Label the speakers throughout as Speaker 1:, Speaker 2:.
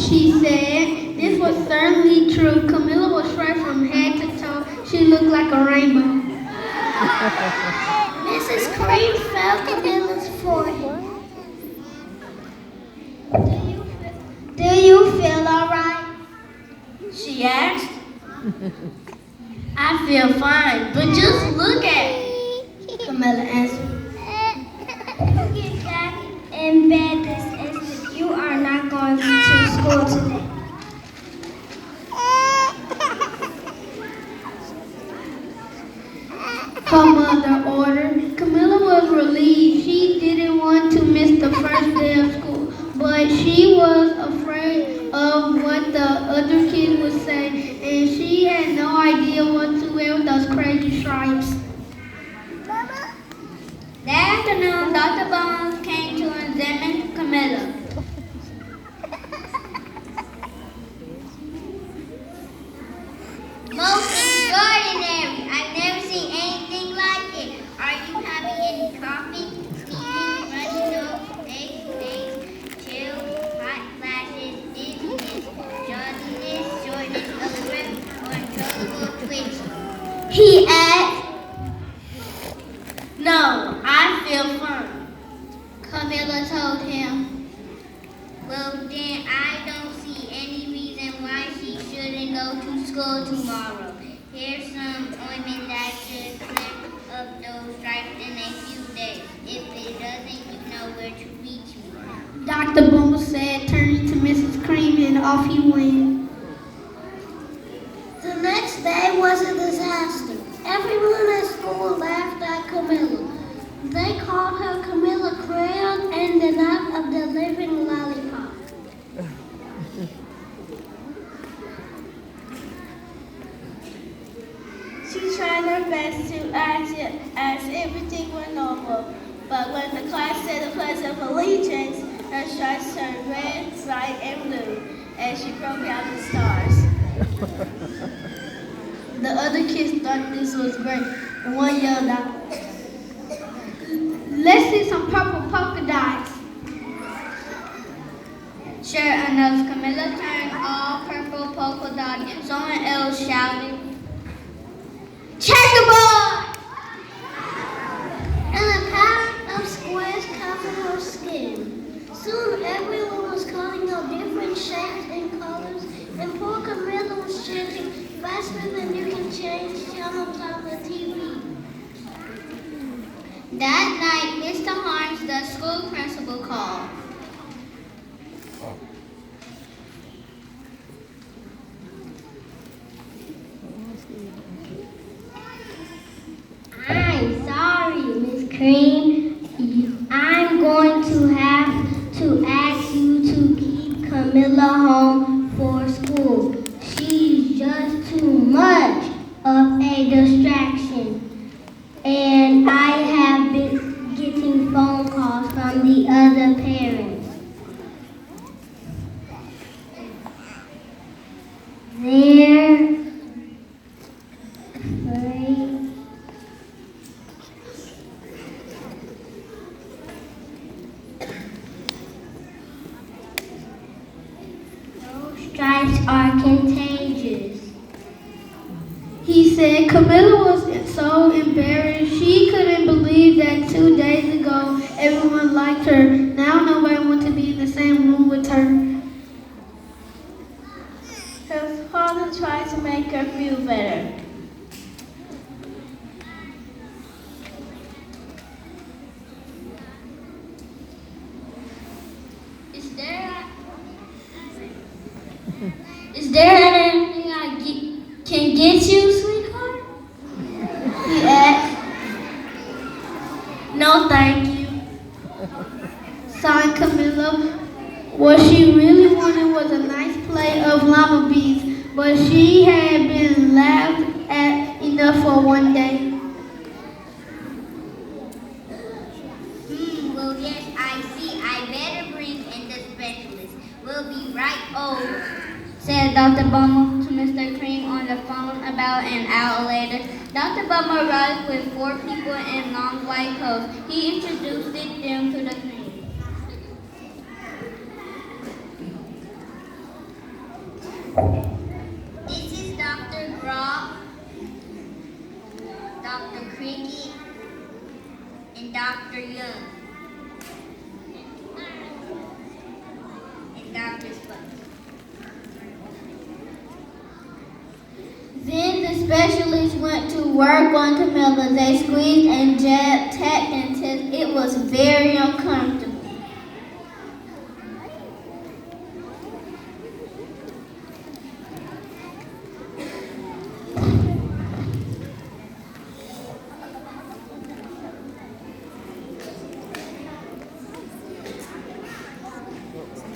Speaker 1: She said this was certainly true. Camilla was straight from head to toe. She looked like a rainbow.
Speaker 2: Mrs. Cream felt Camilla's forehead. Do you feel all right?
Speaker 3: She asked. I feel fine, but just look at me, Camilla answered.
Speaker 2: You get back in bed this instant. You are not going to school today.
Speaker 1: Her mother ordered. Camilla was relieved. She didn't want to miss the first day of school, but she was afraid of what the other kids would say, and she had no idea what to wear with those crazy stripes.
Speaker 3: That afternoon, Dr. Bones came to examine Camilla. Most extraordinary. I've never seen anything like it. Are you having any coughing, sneezing, runny nose, aches, chills, hot flashes, dizziness, jaundiness, shortness of breath, or uncontrollable twitch?
Speaker 2: He asked.
Speaker 3: No, I feel fine, Camilla told him. Well, then I don't see any reason why she shouldn't go to school tomorrow. Here's some ointment that should clear up those stripes in a few days. If it doesn't, you know where to reach me.
Speaker 1: Dr. Bumble said, turning to Mrs. Cream, and off he went.
Speaker 2: The next day was a disaster. Everyone at school laughed at Camilla. They called her Camilla Crayon and the Knight of the Living Lollipop.
Speaker 3: She tried her best to act as everything were normal, but when the class said the Pledge of Allegiance, her stripes turned red, white, and blue, and she broke out in stars. The other kids thought this was great, and one yelled out,
Speaker 1: Let's see some purple polka dots.
Speaker 3: sure enough, Camilla turned all purple polka dot, and someone else shouted, Checkerboard!
Speaker 2: And a pattern of squares covered her skin. Soon everyone was calling out different shapes and colors, and poor Camilla was chanting faster than you can change channels on the TV.
Speaker 3: That night, Mr. Harms, the school principal, called.
Speaker 2: I'm sorry, Miss Cream. I'm going to have to ask you to keep Camilla home for school. She's just too much of a distraction. And I have been getting phone calls from the other parents. They're afraid. Those stripes are contagious.
Speaker 1: He said Camilla was so embarrassed. She couldn't believe that 2 days ago everyone liked her. Now nobody wants to be in the same room with her.
Speaker 3: Her father tried to make her feel better. Is there anything can get you, sweetheart? He asked. No, thank you.
Speaker 1: Sighed Camilla. What she really wanted was a nice plate of llama beans, but she had been laughed at enough for one day.
Speaker 3: Well, yes, I see. I better bring in the specialist. We'll be right over, said Dr. Bummer to Mr. Cream on the phone about an hour later. Dr. Bummer arrived with 4 people in long white coats. He introduced them to the Cream. young. In doctor's place.
Speaker 2: Then the specialist went to work on Camilla. They squeezed and jabbed, tapped until it was very uncomfortable.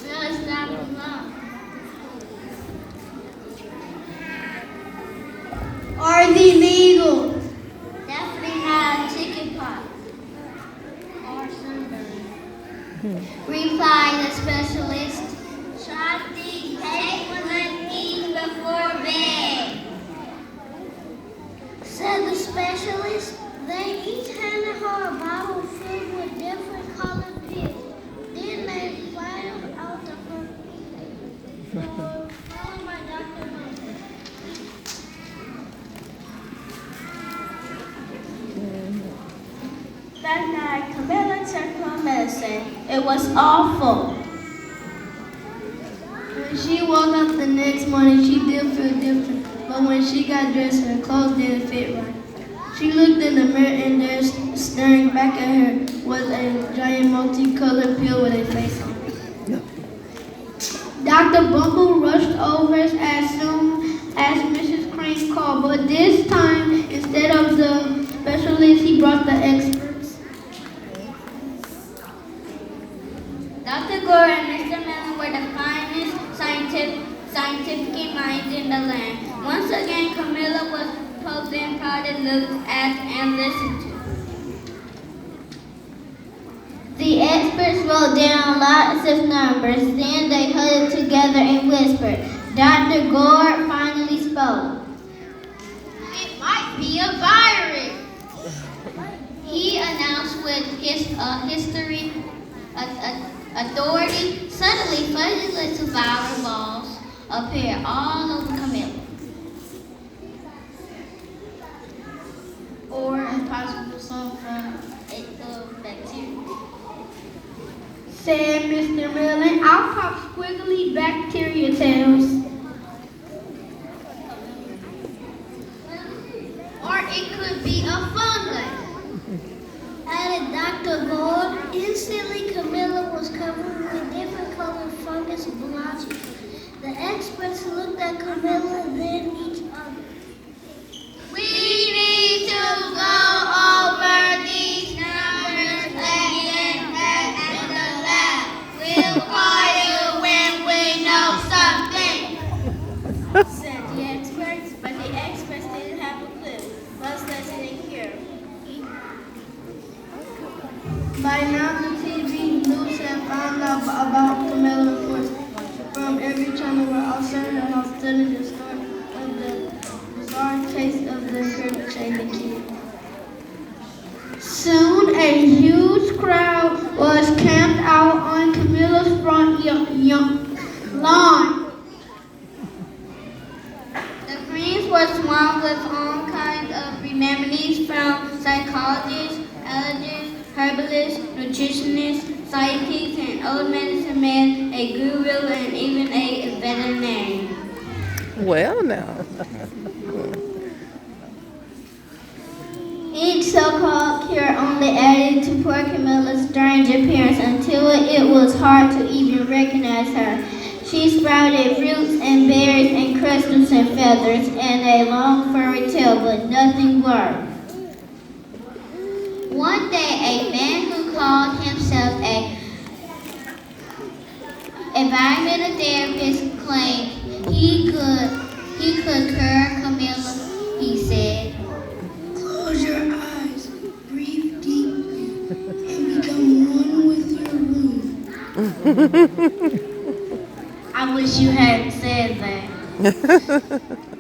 Speaker 3: Just stop alone.
Speaker 1: Are they legal?
Speaker 3: Definitely not chicken pox or sunburn. Replied the specialist. Shakti, take one eat before bed.
Speaker 2: Said the specialist. They each handed her a bottle filled with different colored pills. Then they filed out the followed by Dr. Hunter. That night, Camilla took her medicine. It was awful.
Speaker 1: When she woke up the next morning, she did feel different. But when she got dressed, her clothes didn't fit right. She looked in the mirror and there, staring back at her, was a giant multicolored pill with a face on it. Dr. Bumble rushed over as soon as Mrs. Crane called, but this time, instead of the specialist, he brought the experts.
Speaker 3: Dr. Gore and Mr. Mellon were the finest scientific minds in the land. Once again, Camilla was posing proudly looked at and listened to.
Speaker 2: The experts wrote down lots of numbers. Then they huddled together and whispered. Dr. Gore finally spoke.
Speaker 3: It might be a virus, he announced with his authority. Suddenly, fuzzy little viral balls appeared all over Camilla.
Speaker 1: Or impossible some from
Speaker 3: Bacteria.
Speaker 1: said Mr. Millen. I'll pop squiggly bacteria tails.
Speaker 3: Or it could be a fungus.
Speaker 2: Added Dr. Gore. Instantly, Camilla was covered with different colored fungus blotches. The experts looked at Camilla, then each other.
Speaker 3: We need to go over these numbers again at the lab. We'll call you when we know something, said the experts, but the experts didn't have a clue. Let's listen and hear.
Speaker 1: By now, the TV news had found out about Camilla reports from every channel were outside the house telling the story of the bizarre case of the crib shaving kid. Soon, a huge crowd was camped out on Camilla's front lawn.
Speaker 3: The greens were swamped with all kinds of remedies from psychologists, allergists, herbalists, nutritionists, psychics, and old medicine men, a guru, and even a veterinarian.
Speaker 4: Well, now.
Speaker 2: Each so-called cure only added to poor Camilla's strange appearance until it was hard to even recognize her. She sprouted roots and berries and crystals and feathers and a long furry tail, but nothing worked.
Speaker 3: One day, a man who called himself a environmental therapist claimed he could cure Camilla. He said,
Speaker 1: Close your eyes, breathe deeply, and become one with your room.
Speaker 2: I wish you hadn't said that.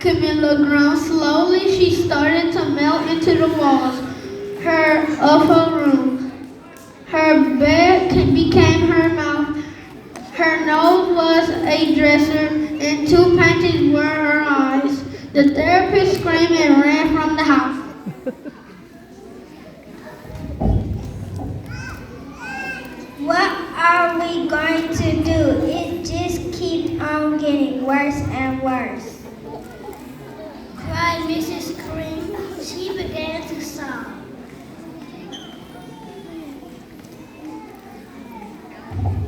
Speaker 1: Camilla groaned. Slowly, she started to melt into the walls of her room. Her bed became her mouth. Her nose was a dresser, and two panties were her eyes. The therapist screamed and ran from the house.
Speaker 2: What are we going to do? It just keeps on getting worse and worse.
Speaker 3: Cried Mrs. Cream. She began to sob.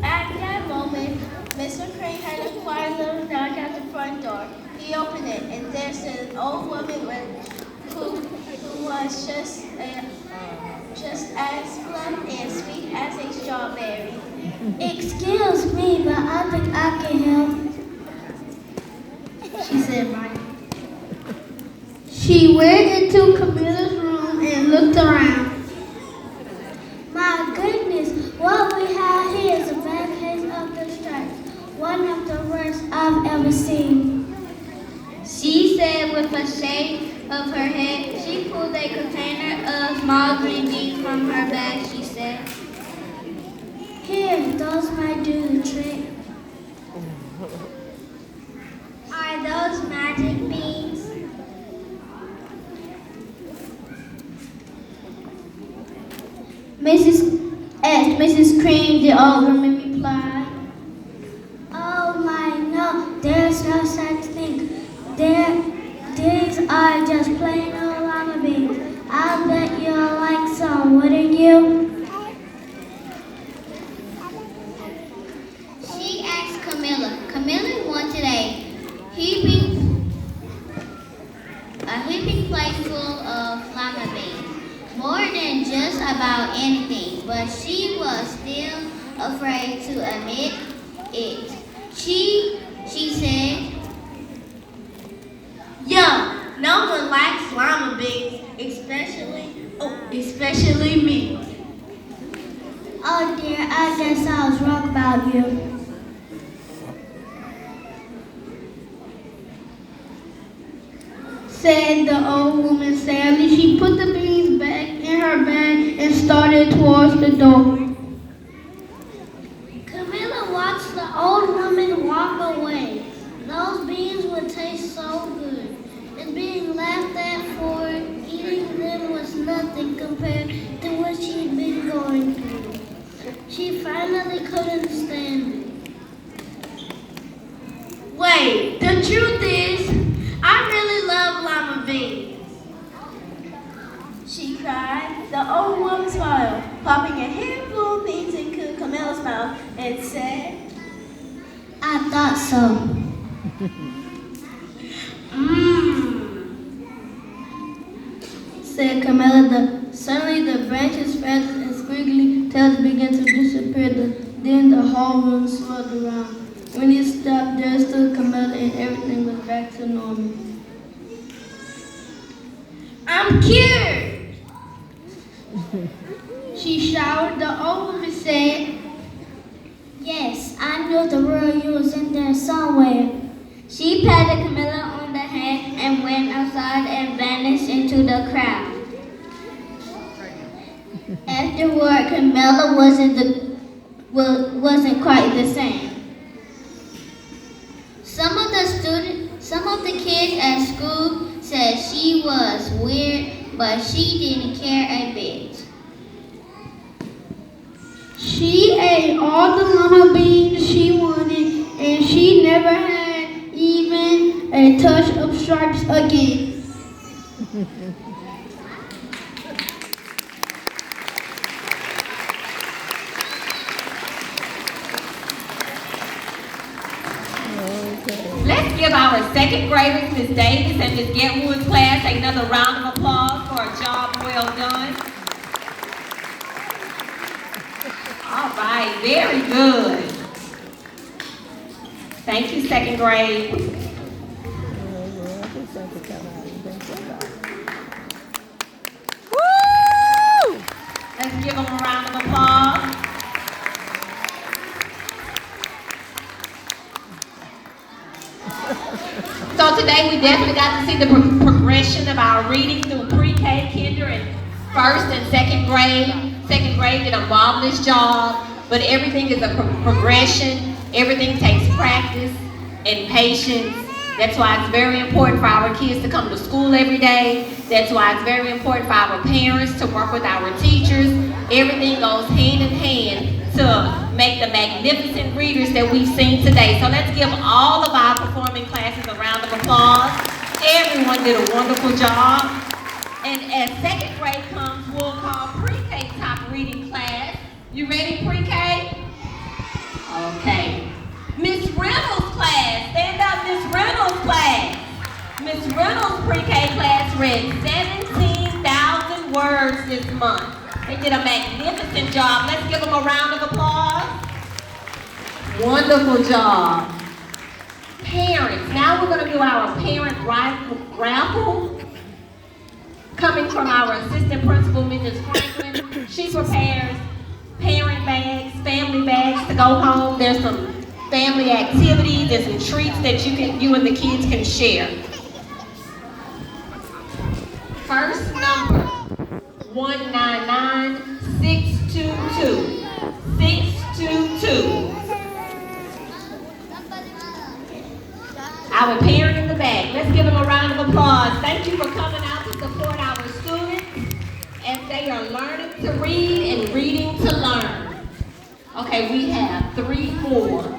Speaker 3: At that moment, Mr. Crane heard a quiet little knock at the front door. He opened it, and there stood an old woman who was just as plump and sweet as a strawberry.
Speaker 2: Excuse me, but I think I can help.
Speaker 1: She said, "Right." She went into Camilla's room and looked around.
Speaker 2: My goodness, what we have here is a bad case of the stripes. One of the worst I've ever seen.
Speaker 3: She said with a shake of her head. She pulled a container of small green beans from her bag, she said.
Speaker 2: Here, those might do the trick. Are those magic beans?
Speaker 1: Mrs. Cream, the old woman replied.
Speaker 2: Oh my, no, there's no such thing. These are just plain old llama beans. I'll bet you'll like some, wouldn't you?
Speaker 3: She asked Camilla. Camilla wanted a heaping plate full of lima beans. More than just about anything, but she was still afraid to admit it. She said,
Speaker 1: "Yum! No one likes lima beans, especially me."
Speaker 2: Oh dear, I guess I was wrong about you.
Speaker 1: Said the old woman sadly. She put the beans back in her bag and started towards the door.
Speaker 2: Camilla watched the old woman walk away. Those beans would taste so good, and being laughed at for eating them was nothing compared to what she'd been going through. She finally couldn't stand it.
Speaker 1: Wait, the truth is, I really love lima beans, she cried. The old woman smiled, popping a handful of beans into Camilla's mouth and said,
Speaker 2: I thought so.
Speaker 1: said Camilla. Suddenly the branches, feathers, and squiggly tails began to disappear. Then the whole room swirled around. When it stopped, there stood Camilla and everything was back to normal. "I'm cured!" she shouted. The old woman said,
Speaker 2: Yes, I knew the real you was in there somewhere.
Speaker 3: She patted Camilla on the head and went outside and vanished into the crowd. Afterward, Camilla wasn't quite the same. Some of the kids at school said she was weird, but she didn't care a bit.
Speaker 1: she ate all the lima beans she wanted, and she never had even a touch of stripes again.
Speaker 5: Let's give our second graders, Ms. Davis and Ms. Getwood's class, another round of applause for a job well done. All right, very good. Thank you, second grade.
Speaker 4: Woo!
Speaker 5: Let's give them a round of applause. So today we definitely got to see the progression of our reading through pre-K, kinder, and first and second grade. Second grade did a marvelous job, but everything is a progression. Everything takes practice and patience. That's why it's very important for our kids to come to school every day. That's why it's very important for our parents to work with our teachers. Everything goes hand in hand to to make the magnificent readers that we've seen today. So let's give all of our performing classes a round of applause. Everyone did a wonderful job. And as second grade comes, we'll call pre-K top reading class. You ready, pre-K? Okay. Miss Reynolds class, stand up, Miss Reynolds class. Miss Reynolds pre-K class read 17,000 words this month. They did a magnificent job. Let's give them a round of applause. Wonderful job. Parents, now we're going to do our parent raffle. Coming from our assistant principal, Mrs. Franklin, she prepares parent bags, family bags to go home. There's some family activities, there's some treats that you and the kids can share. First number, 199622. 622. Our parent in the back. Let's give them a round of applause. Thank you for coming out to support our students as they are learning to read and reading to learn. Okay, we have 3, 4,